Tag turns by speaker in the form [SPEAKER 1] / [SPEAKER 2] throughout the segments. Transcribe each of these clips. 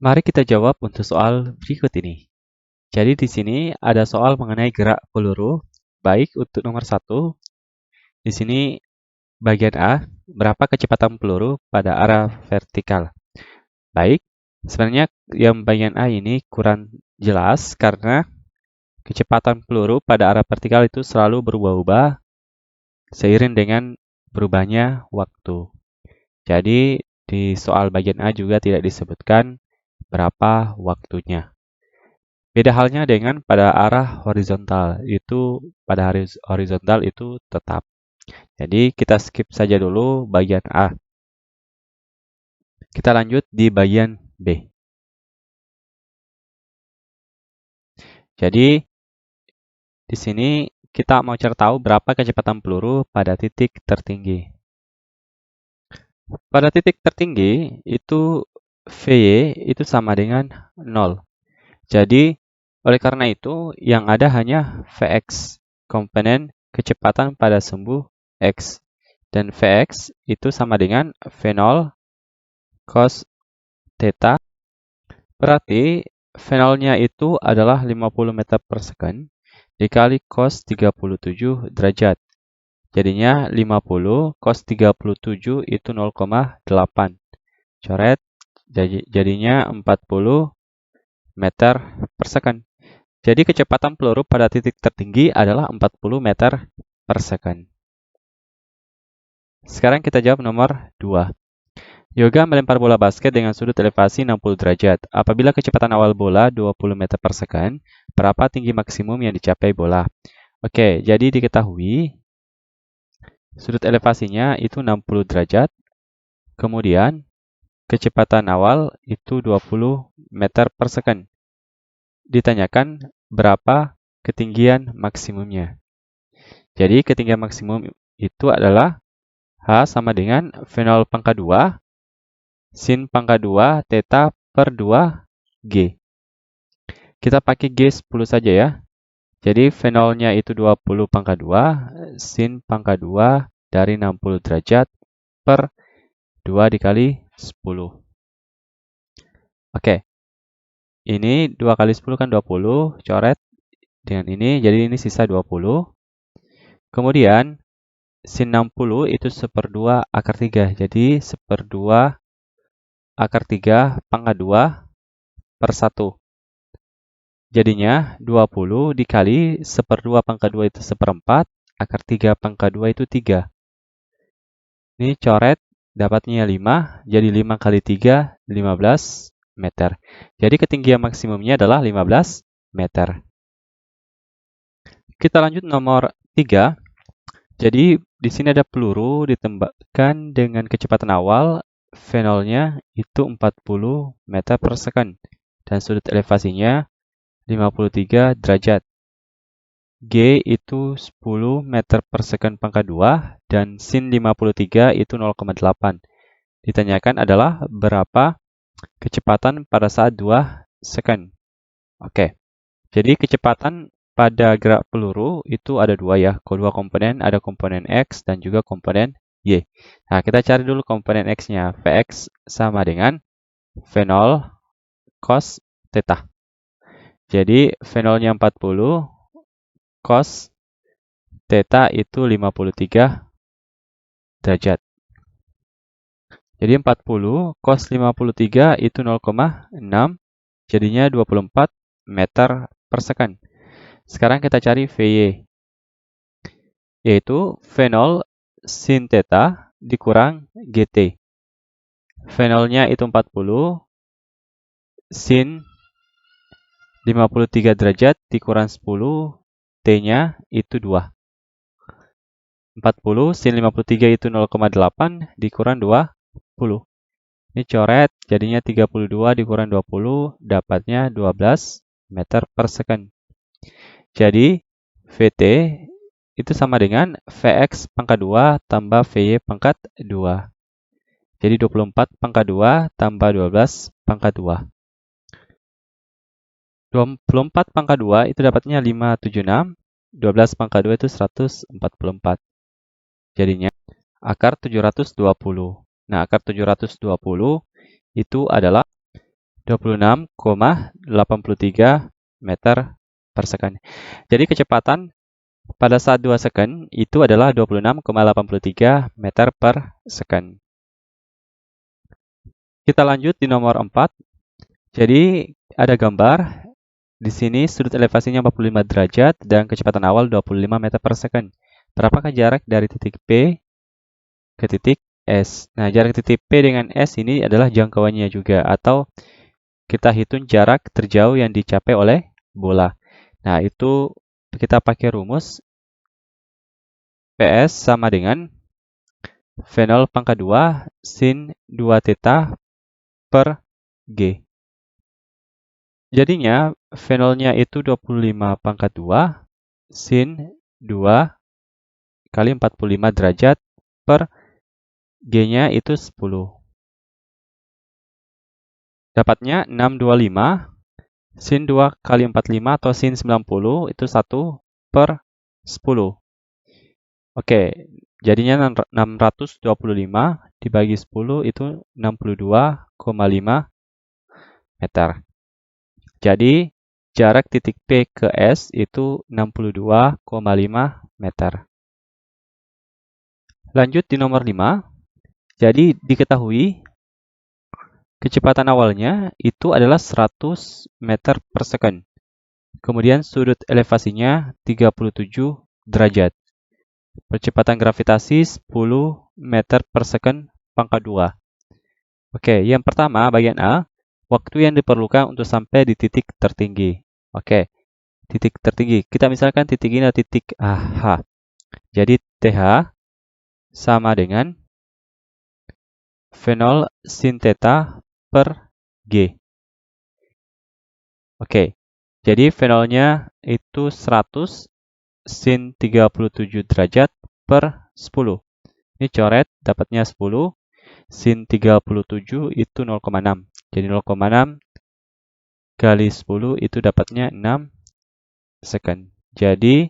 [SPEAKER 1] Mari kita jawab untuk soal berikut ini. Jadi di sini ada soal mengenai gerak peluru. Baik, untuk nomor 1, di sini bagian A, berapa kecepatan peluru pada arah vertikal? Baik, sebenarnya yang bagian A ini kurang jelas karena kecepatan peluru pada arah vertikal itu selalu berubah-ubah seiring dengan berubahnya waktu. Jadi di soal bagian A juga tidak disebutkan berapa waktunya. Beda halnya dengan pada arah horizontal, itu pada horizontal itu tetap. Jadi kita skip saja dulu bagian A. Kita lanjut di bagian B. Jadi di sini kita mau cari tahu berapa kecepatan peluru pada titik tertinggi. Pada titik tertinggi itu Vy itu sama dengan 0. Jadi oleh karena itu yang ada hanya Vx, komponen kecepatan pada sumbu x. Dan Vx itu sama dengan V0 cos theta. Berarti V0-nya itu adalah 50 meter per second dikali cos 37 derajat. Jadinya 50 cos 37 itu 0,8. Coret, jadinya 40 meter per second. Jadi kecepatan peluru pada titik tertinggi adalah 40 meter per second. Sekarang kita jawab nomor 2. Yoga melempar bola basket dengan sudut elevasi 60 derajat. Apabila kecepatan awal bola 20 meter per second, berapa tinggi maksimum yang dicapai bola? Oke, jadi diketahui sudut elevasinya itu 60 derajat. Kemudian kecepatan awal itu 20 meter per second. Ditanyakan berapa ketinggian maksimumnya. Jadi ketinggian maksimum itu adalah H sama dengan V0 pangkat 2 sin pangkat 2 theta per 2 G. Kita pakai G10 saja ya. Jadi V0-nya itu 20 pangkat 2 sin pangkat 2 dari 60 derajat per 2 dikali 10. Oke. Ini 2 kali 10 kan 20, coret dengan ini, jadi ini sisa 20. Kemudian sin 60 itu 1/2 akar 3. Jadi 1/2 akar 3 pangkat 2 per 1. Jadinya 20 dikali 1/2 pangkat 2 itu 1/4, akar 3 pangkat 2 itu 3. Ini coret, dapatnya 5, jadi 5 kali 3, 15 meter. Jadi ketinggian maksimumnya adalah 15 meter. Kita lanjut nomor 3. Jadi di sini ada peluru ditembakkan dengan kecepatan awal V0-nya itu 40 meter per second dan sudut elevasinya 53 derajat. G itu 10 meter per second pangkat 2 dan sin 53 itu 0,8. Ditanyakan adalah berapa kecepatan pada saat 2 second. Oke. Jadi kecepatan pada gerak peluru itu ada dua ya, kedua komponen, ada komponen X dan juga komponen Y. Nah, kita cari dulu komponen X-nya. Vx sama dengan V0 cos theta. Jadi V0-nya 40, cos theta itu 53 derajat. Jadi 40 cos 53 itu 0,6, jadinya 24 meter per second. Sekarang kita cari Vy, yaitu V0 sin theta dikurang GT. V0-nya itu 40, sin 53 derajat dikurang 10, T-nya itu 2. 40 sin 53 itu 0,8 dikurang 20. Ini coret, jadinya 32 dikurang 20, dapatnya 12 meter per second. Jadi, Vt itu sama dengan Vx pangkat 2 tambah Vy pangkat 2. Jadi 24 pangkat 2 tambah 12 pangkat 2. 24 pangkat 2 itu dapatnya 576. 12 pangkat 2 itu 144. Jadinya akar 720. Nah, akar 720 itu adalah 26,83 meter per second. Jadi kecepatan pada saat 2 second itu adalah 26,83 meter per second. Kita lanjut di nomor 4. Jadi ada gambar. Di sini sudut elevasinya 45 derajat dan kecepatan awal 25 meter per second. Berapakah jarak dari titik P ke titik S? Nah, jarak titik P dengan S ini adalah jangkauannya juga, atau kita hitung jarak terjauh yang dicapai oleh bola. Nah, itu kita pakai rumus PS sama dengan V0 pangkat 2 sin 2 theta per G. Jadinya V0-nya itu 25 pangkat 2 sin 2 kali 45 derajat per G-nya itu 10. Dapatnya 625 sin 2 kali 45 atau sin 90 itu 1 per 10. Oke, jadinya 625 dibagi 10 itu 62,5 meter. Jadi, jarak titik P ke S itu 62,5 meter. Lanjut di nomor 5. Jadi, diketahui kecepatan awalnya itu adalah 100 meter per second. Kemudian sudut elevasinya 37 derajat. Percepatan gravitasi 10 meter per second pangkat 2. Oke, yang pertama bagian A. Waktu yang diperlukan untuk sampai di titik tertinggi. Oke, titik tertinggi. Kita misalkan titik ini adalah titik H. Jadi TH sama dengan V0 sin theta per G. Oke, jadi V0-nya itu 100 sin 37 derajat per 10. Ini coret, dapatnya 10. Sin 37 itu 0,6. Jadi 0,6 kali 10 itu dapatnya 6 second. Jadi,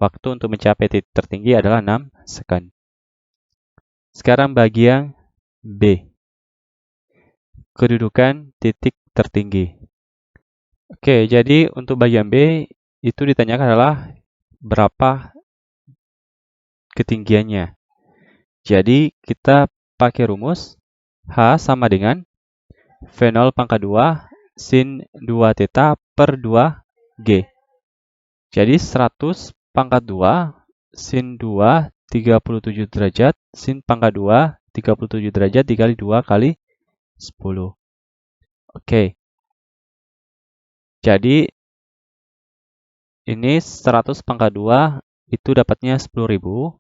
[SPEAKER 1] waktu untuk mencapai titik tertinggi adalah 6 second. Sekarang bagian B. Kedudukan titik tertinggi. Oke, jadi untuk bagian B itu ditanyakan adalah berapa ketinggiannya. Jadi, kita pakai rumus H sama dengan V0 pangkat 2 sin 2 theta per 2G. Jadi 100 pangkat 2 sin 2 37 derajat sin pangkat 2 37 derajat dikali 2 kali 10. Oke. Jadi ini 100 pangkat 2 itu dapatnya 10.000.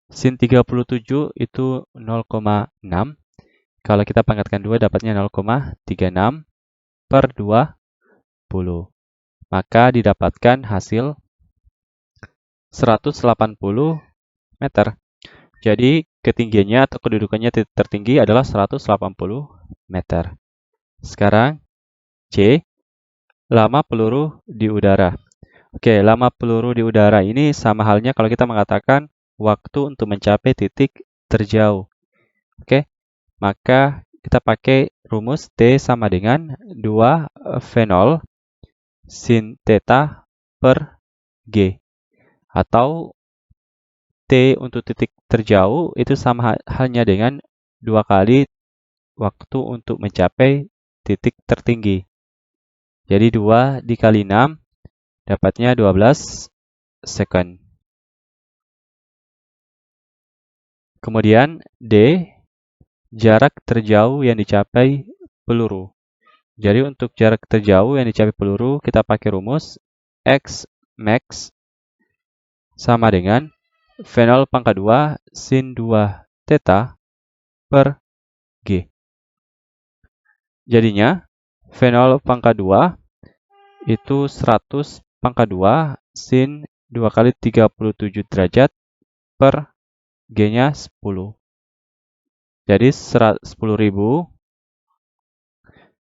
[SPEAKER 1] Sin 37 itu 0,6. Kalau kita pangkatkan 2 dapatnya 0,36 per 20. Maka didapatkan hasil 180 meter. Jadi ketinggiannya atau kedudukannya titik tertinggi adalah 180 meter. Sekarang C. Lama peluru di udara. Oke, lama peluru di udara ini sama halnya kalau kita mengatakan waktu untuk mencapai titik terjauh. Oke, maka kita pakai rumus T sama dengan 2 V0 sin theta per G. Atau T untuk titik terjauh itu sama halnya dengan 2 kali waktu untuk mencapai titik tertinggi. Jadi 2 dikali 6 dapatnya 12 second. Kemudian D. Jarak terjauh yang dicapai peluru. Jadi untuk jarak terjauh yang dicapai peluru, kita pakai rumus X max sama dengan V0 pangkat 2 sin 2 theta per G. Jadinya V0 pangkat 2 itu 100 pangkat 2 sin 2 kali 37 derajat per G-nya 10. Jadi 10.000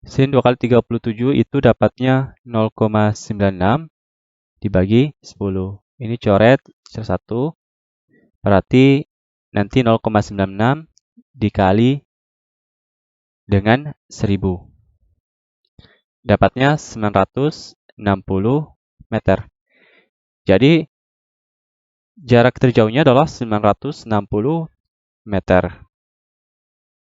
[SPEAKER 1] sin 2 kali 37 itu dapatnya 0,96 dibagi 10. Ini coret satu. Berarti nanti 0,96 dikali dengan 1000. Dapatnya 960 meter. Jadi, jarak terjauhnya adalah 960 meter.